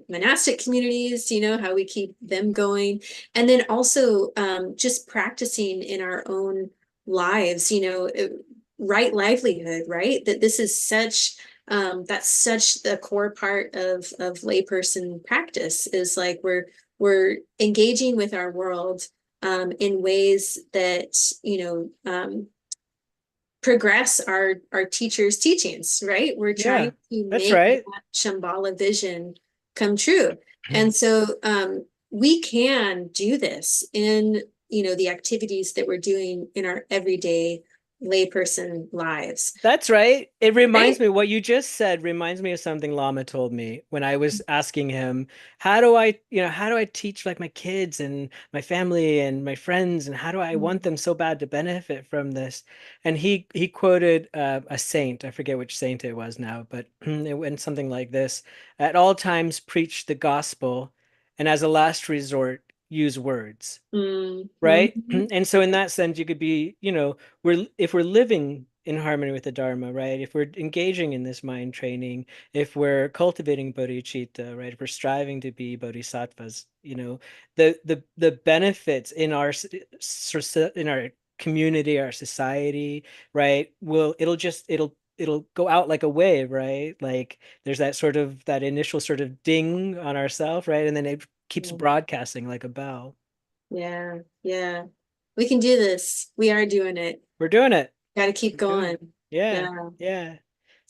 monastic communities, how we keep them going, and then also just practicing in our own lives, right livelihood, right, that this is such that's such the core part of layperson practice, is like we're engaging with our world in ways that progress our teachers' teachings. Right, we're trying Yeah, to that's make right. that Shambhala vision come true, and so we can do this in the activities that we're doing in our everyday layperson lives. That's right. It Right. reminds me, what you just said reminds me of something Lama told me when I was asking him, how do I teach like my kids and my family and my friends, and how do I want them so bad to benefit from this? And he quoted a saint, I forget which saint it was now, but it went something like this: at all times preach the gospel, and as a last resort, use words. Right? Mm-hmm. And so in that sense, you could be, if we're living in harmony with the Dharma, right? If we're engaging in this mind training, if we're cultivating bodhicitta, right? If we're striving to be bodhisattvas, the benefits in in our community, our society, right? It'll go out like a wave, right? Like there's that initial sort of ding on ourself, right? And then it keeps broadcasting like a bell. Yeah, yeah. We can do this. We are doing it. We're doing it. Got to keep We're doing it. going. Yeah. Yeah. Yeah.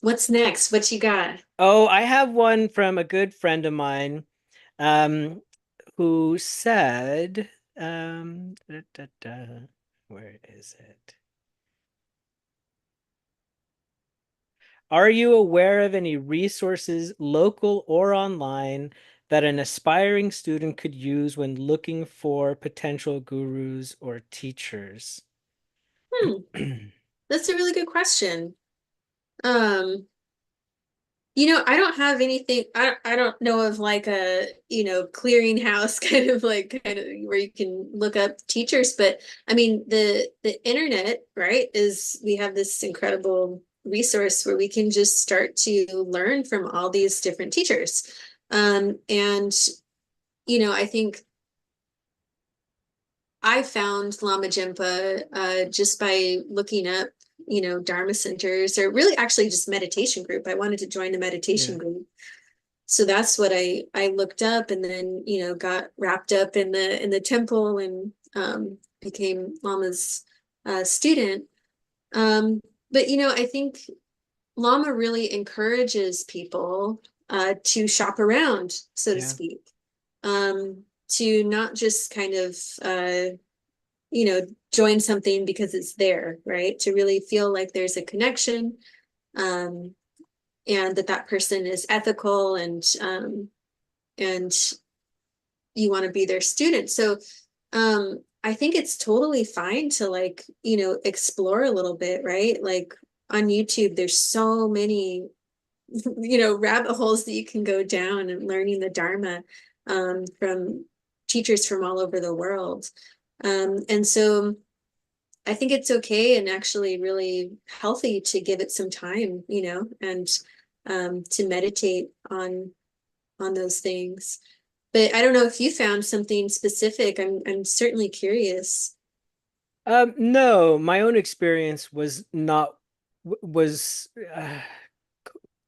What's next? What you got? Oh, I have one from a good friend of mine. um, who said, da, da, da, where is it? Are you aware of any resources, local or online, that an aspiring student could use when looking for potential gurus or teachers? Hmm, that's a really good question. Um, I don't have anything. I don't know of like a, clearinghouse kind of where you can look up teachers, but I mean the internet, right, is we have this incredible resource where we can just start to learn from all these different teachers. And I think I found Lama Jinpa just by looking up, Dharma centers, or really actually just meditation group. I wanted to join a meditation Yeah. group. So that's what I looked up, and then, got wrapped up in the temple, and became Lama's student. Um, but I think Lama really encourages people to shop around, so to Yeah. speak, to not just kind of you know, join something because it's there, right? To really feel like there's a connection, um, and that person is ethical, and you want to be their student. So I think it's totally fine to, like, explore a little bit, right? Like on YouTube, there's so many, rabbit holes that you can go down and learning the Dharma from teachers from all over the world. And so I think it's okay and actually really healthy to give it some time, and to meditate on those things. But I don't know if you found something specific. I'm certainly curious. No, my own experience was not was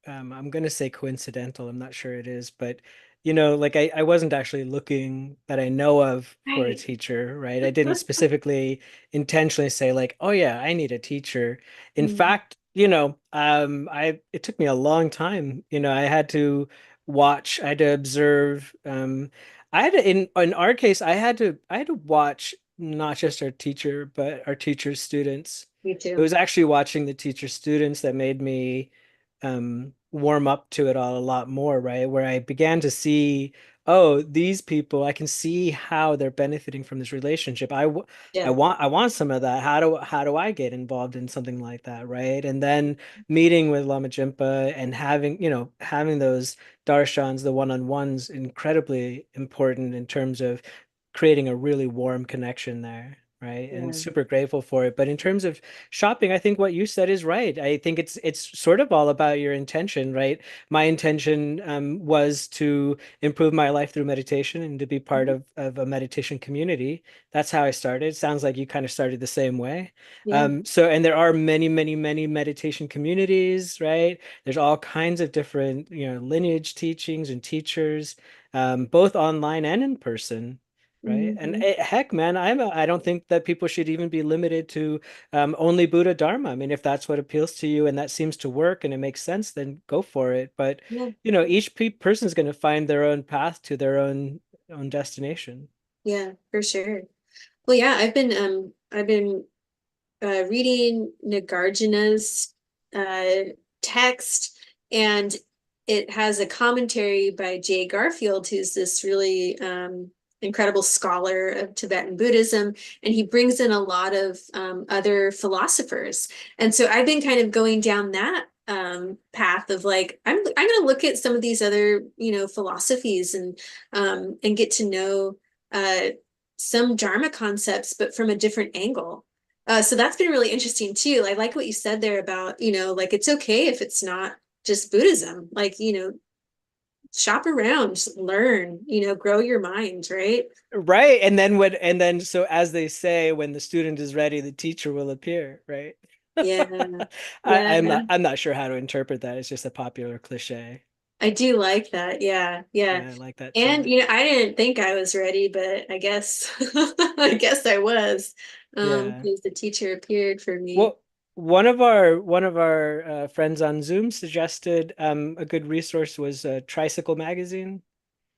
I'm gonna say coincidental. I'm not sure it is, but like I wasn't actually looking that I know of for a Right. teacher, right? I didn't specifically intentionally say like, oh yeah, I need a teacher. In Mm, fact, I it took me a long time. I had to watch, I had to observe. I had to in our case, I had to watch not just our teacher, but our teacher's students. me It too. was actually watching the teacher students that made me warm up to it all a lot more, right? Where I began to see, oh, these people, I can see how they're benefiting from this relationship. Yeah. I want some of that. How do I get involved in something like that, right? And then meeting with Lama Jinpa and having those darshans, the one-on-ones, incredibly important in terms of creating a really warm connection there. Right. And Yeah. super grateful for it. But in terms of shopping, I think what you said is right. I think it's sort of all about your intention, right? My intention was to improve my life through meditation and to be part Mhm. of a meditation community. That's how I started. Sounds like you kind of started the same way. Yeah. And there are many, many, many meditation communities, right? There's all kinds of different, lineage teachings and teachers, both online and in person. Right. And Hmm. heck, man, I don't think that people should even be limited to only Buddha Dharma. I mean, if that's what appeals to you and that seems to work and it makes sense, then go for it. But Yeah. each person is going to find their own path to their own destination. Yeah, for sure. Well, yeah, I've been reading Nagarjuna's text, and it has a commentary by Jay Garfield, who's this really incredible scholar of Tibetan Buddhism, and he brings in a lot of other philosophers. And so I've been kind of going down that path of like I'm going to look at some of these other philosophies, and get to know uh, some Dharma concepts, but from a different angle. So that's been really interesting too. I like what you said there about, like it's okay if it's not just Buddhism. Like, shop around, learn, grow your mind, right? Right. And then so as they say, when the student is ready, the teacher will appear, right? Yeah, I, yeah. I'm not sure how to interpret that. It's just a popular cliche. I do like that. Yeah, yeah. Yeah, I like that And too. I didn't think I was ready, but I guess I guess I was. Yeah. Because the teacher appeared for me. Well, one of our friends on Zoom suggested a good resource was Tricycle Magazine.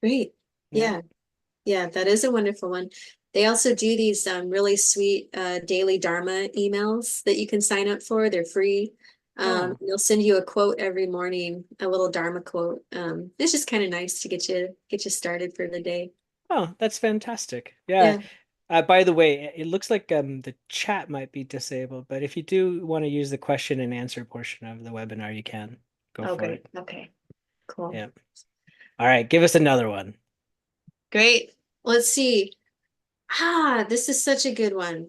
Great. Yeah. Yeah. Yeah, that is a wonderful one. They also do these really sweet daily Dharma emails that you can sign up for. They're free. Oh, They'll send you a quote every morning, a little Dharma quote. It's just kind of nice to get you started for the day. oh, that's fantastic. Yeah. Yeah. By the way, it looks like the chat might be disabled, but if you do want to use the question and answer portion of the webinar, you can go Oh, for great. it. Okay, cool. Yeah. All right, give us another one. Great. Let's see. This is such a good one.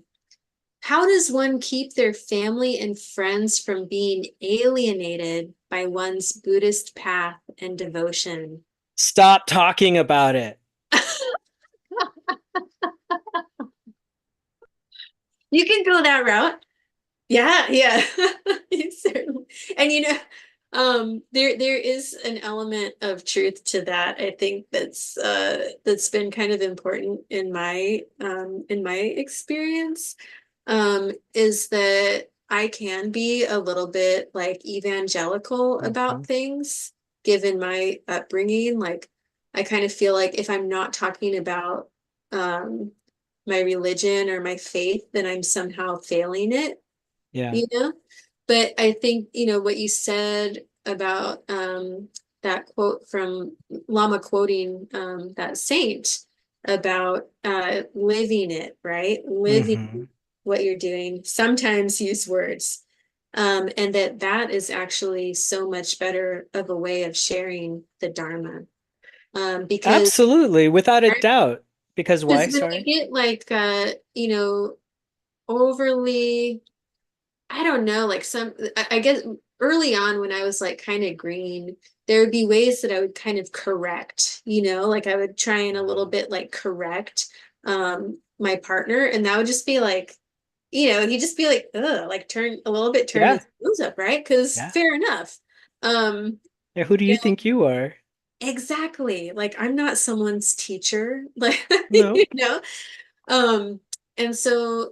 How does one keep their family and friends from being alienated by one's Buddhist path and devotion? Stop talking about it. You can go that route. Yeah, yeah. You certainly. And there is an element of truth to that. I think that's been kind of important in my experience. Is that I can be a little bit like evangelical about Mhm. things given my upbringing. Like I kind of feel like if I'm not talking about um my religion or my faith, then I'm somehow failing it, Yeah. you know? But I think, what you said about that quote from Lama quoting that saint about living it, right? Living Hmm. what you're doing, sometimes use words. And that is actually so much better of a way of sharing the Dharma. Because Absolutely, without a doubt. Because why? when I Sorry. get like overly, I don't know, like I guess early on when I was like kind of green, there would be ways that I would kind of correct, like I would try and a little bit like correct my partner, and that would just be like, he'd just be like, ugh, like turn Yeah. his nose up, right? Because Yeah. fair enough. Um, Yeah. Who do you think you are? exactly. Like I'm not someone's teacher, like No. Um, and so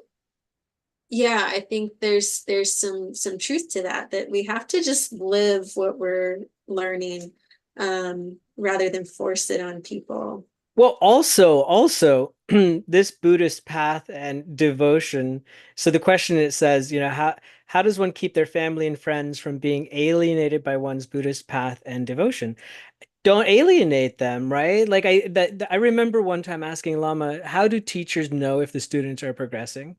yeah, I think there's some truth to that we have to just live what we're learning rather than force it on people. Well, also, this Buddhist path and devotion. So the question it says, how does one keep their family and friends from being alienated by one's Buddhist path and devotion? Don't alienate them, right? Like I remember one time asking Lama, how do teachers know if the students are progressing?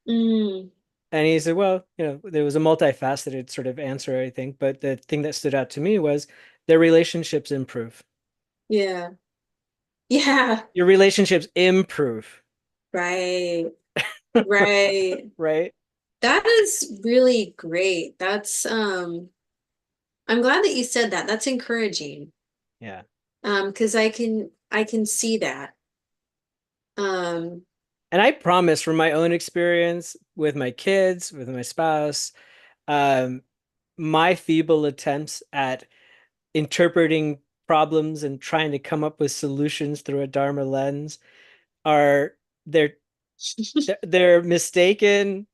Mm, And he said, well, there was a multifaceted sort of answer, I think, but the thing that stood out to me was their relationships improve. yeah. Yeah. Your relationships improve, Right. Right. right? That is really great. I'm glad that you said that. That's encouraging. Yeah. Because I can see that. Um, And I promise from my own experience with my kids, with my spouse, um, my feeble attempts at interpreting problems and trying to come up with solutions through a Dharma lens are they're they're mistaken,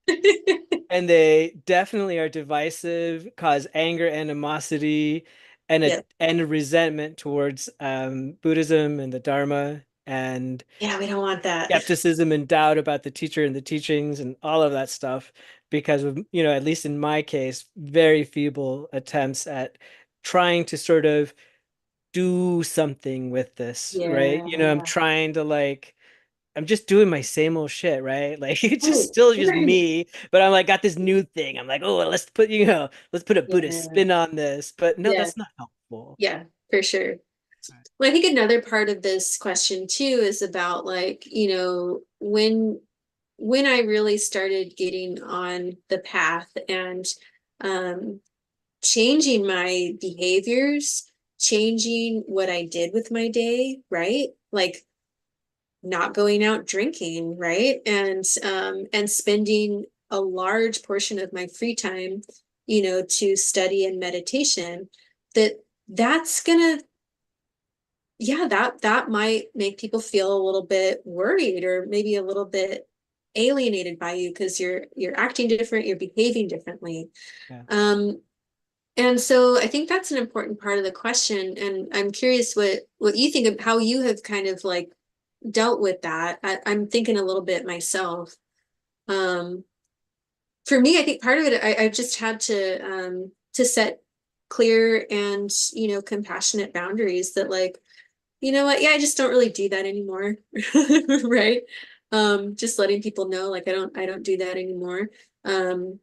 and they definitely are divisive, cause anger, animosity, yeah. and resentment towards Buddhism and the Dharma, and Yeah, we don't want that. skepticism and doubt about the teacher and the teachings and all of that stuff because of, at least in my case, very feeble attempts at trying to sort of do something with this, right? Yeah. I'm trying to like I'm just doing my same old shit, right? Like it's just Right. still just Right. me, but I'm like got this new thing. I'm like, oh, let's put a Buddhist Yeah. spin on this. But no, Yeah. that's not helpful. Yeah, for sure. Well, I think another part of this question too is about like, when I really started getting on the path and um changing my behaviors, changing what I did with my day, right? Like not going out drinking, right? And spending a large portion of my free time, to study and meditation, that's gonna, yeah, that might make people feel a little bit worried or maybe a little bit alienated by you because you're acting different, you're behaving differently. Yeah. Um, And so I think that's an important part of the question. And I'm curious what you think of how you have kind of like dealt with that. I'm thinking a little bit myself. Um, for me, I think part of it, I just had to set clear and, compassionate boundaries that like, you know what, yeah, I just don't really do that anymore. Right. Just letting people know like I don't do that anymore. Um,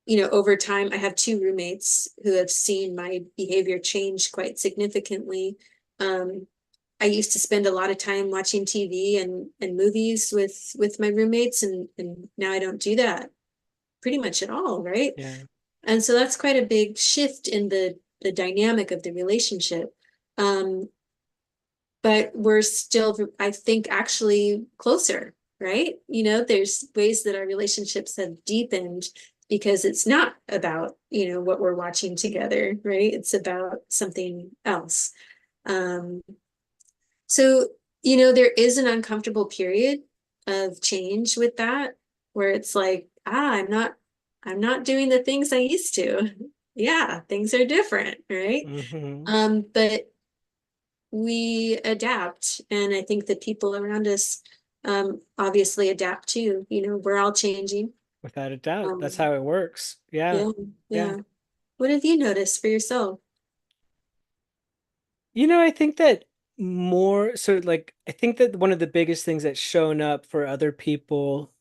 over time, I have two roommates who have seen my behavior change quite significantly. Um, I used to spend a lot of time watching TV and movies with my roommates, and now I don't do that pretty much at all, right? Yeah. And so that's quite a big shift in the dynamic of the relationship. Um, but we're still, I think, actually closer, right? There's ways that our relationships have deepened because it's not about, what we're watching together, right? It's about something else. Um, so, there is an uncomfortable period of change with that, where it's like, I'm not doing the things I used to. Yeah, things are different, right? Hmm. But we adapt, and I think that people around us obviously adapt too. We're all changing. Without a doubt. That's Um, how it works. Yeah. yeah, Yeah. yeah. What have you noticed for yourself? I think that I think that one of the biggest things that's shown up for other people,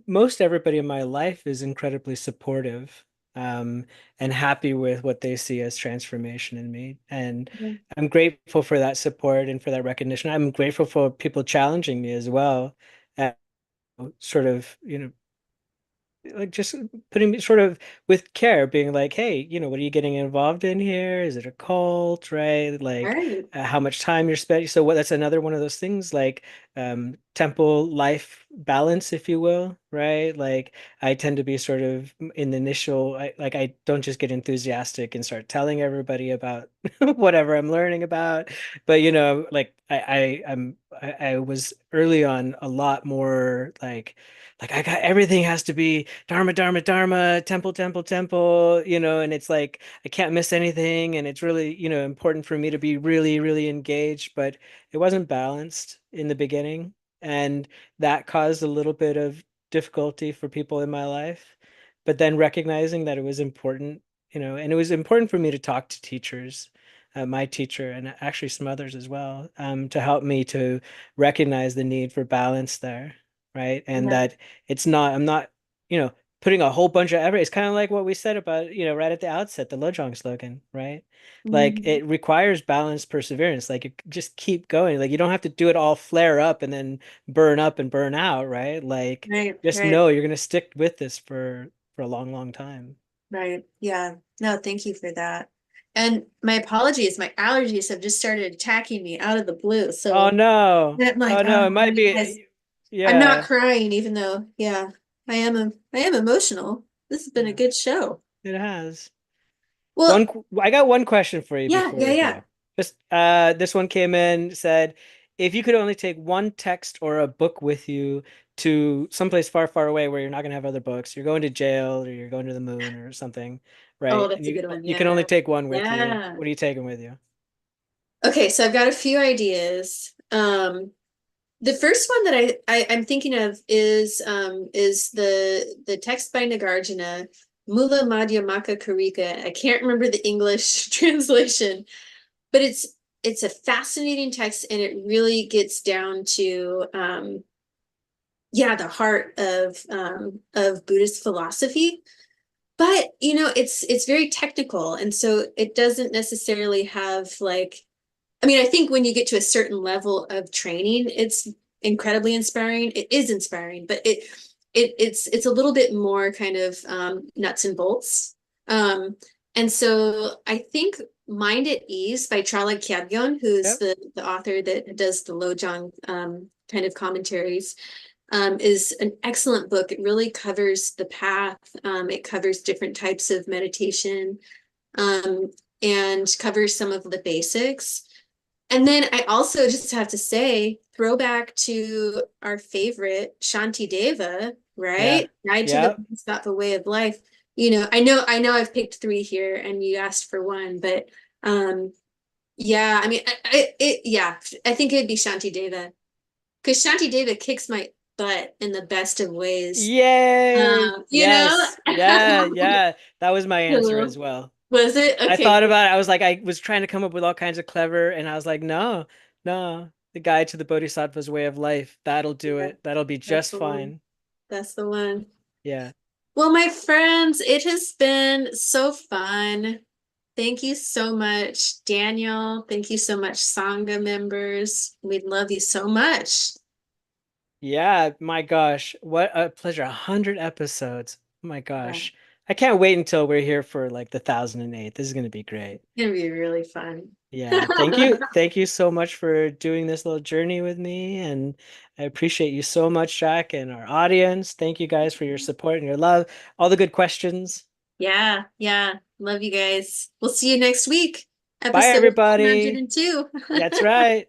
most everybody in my life is incredibly supportive, um, and happy with what they see as transformation in me. And Yeah. I'm grateful for that support and for that recognition. I'm grateful for people challenging me as well, uh, sort of, like just putting me sort of with care, being like, hey, what are you getting involved in here? Is it a cult, right? All Like, right. how much time you're spending. So what, that's another one of those things, like, temple life balance, if you will, right? Like, I tend to be sort of in the initial, I don't just get enthusiastic and start telling everybody about whatever I'm learning about, but like I was early on a lot more like I got everything has to be Dharma, Dharma, Dharma, temple, temple, temple, and it's like I can't miss anything. And it's really, important for me to be really, really engaged, but it wasn't balanced in the beginning. And that caused a little bit of difficulty for people in my life. But then recognizing that it was important, and it was important for me to talk to teachers, my teacher, and actually some others as well, to help me to recognize the need for balance there, right? And Yeah. that I'm not, you know, putting a whole bunch of effort. It's kind of like what we said about, right at the outset, the Lojong slogan, right? Like Mhm. it requires balanced perseverance. Like you just keep going. Like you don't have to do it all flare up and then burn up and burn out, right? Like Right, just right, know you're going to stick with this for a long, long time. right. Yeah. No, thank you for that. And my apologies, my allergies have just started attacking me out of the blue. Oh So no. I'm like, Oh no, it oh, might you guys, be, I'm not yeah. crying, even though, yeah, I am emotional. This has been a Yeah, good show. it has. Well, I got one question for you yeah, before yeah, we yeah. go. Just this one came in, said, if you could only take one text or a book with you to someplace far, far away where you're not gonna have other books, you're going to jail or you're going to the moon or something, Oh, right? And that's a you good one. you can Yeah. only take one with you. Yeah. What are you taking with you? Okay, so I've got a few ideas. The first one that I'm thinking of is the text by Nagarjuna, Mula Madhyamaka Karika. I can't remember the English translation, but it's a fascinating text, and it really gets down to yeah, the heart of Buddhist philosophy. But it's very technical, and so it doesn't necessarily have like, I mean, I think when you get to a certain level of training, it's incredibly inspiring. It is inspiring, but it's a little bit more kind of nuts and bolts. Um, and so I think Mind at Ease by Trala Kyabgon, who's Yep. the author that does the Lojong kind of commentaries, is an excellent book. It really covers the path. It covers different types of meditation, um, and covers some of the basics. And then I also just have to say, throwback to our favorite Shanti Deva, Yeah. right? Guide to the Yep. Bodhisattva Way of Life. I know I've picked three here and you asked for one, but yeah, I mean, yeah, I think it'd be Shanti Deva because Shanti Deva kicks my butt in the best of ways. Yay! You know? Yes. Yeah, yeah. That was my answer as Cool. well. Was it? I Okay, thought cool. about it. I was like, I was trying to come up with all kinds of clever, and I was like, no, no, the guide to the Bodhisattva's way of life. That'll do Yeah, it. That'll be that's just the one. fine. That's the one. Yeah. Well, my friends, it has been so fun. Thank you so much, Daniel. Thank you so much, Sangha members. We love you so much. Yeah, my gosh, what a pleasure. 100 episodes. Oh my Yeah, gosh. I can't wait until we're here for like the 1008th. This is gonna be great. it's gonna be really fun. Yeah, thank you. Thank you so much for doing this little journey with me. And I appreciate you so much, Jack, and our audience. Thank you guys for your support and your love, all the good questions. Yeah, yeah. Love you guys. We'll see you next week. Bye, Episode everybody. 102. That's right.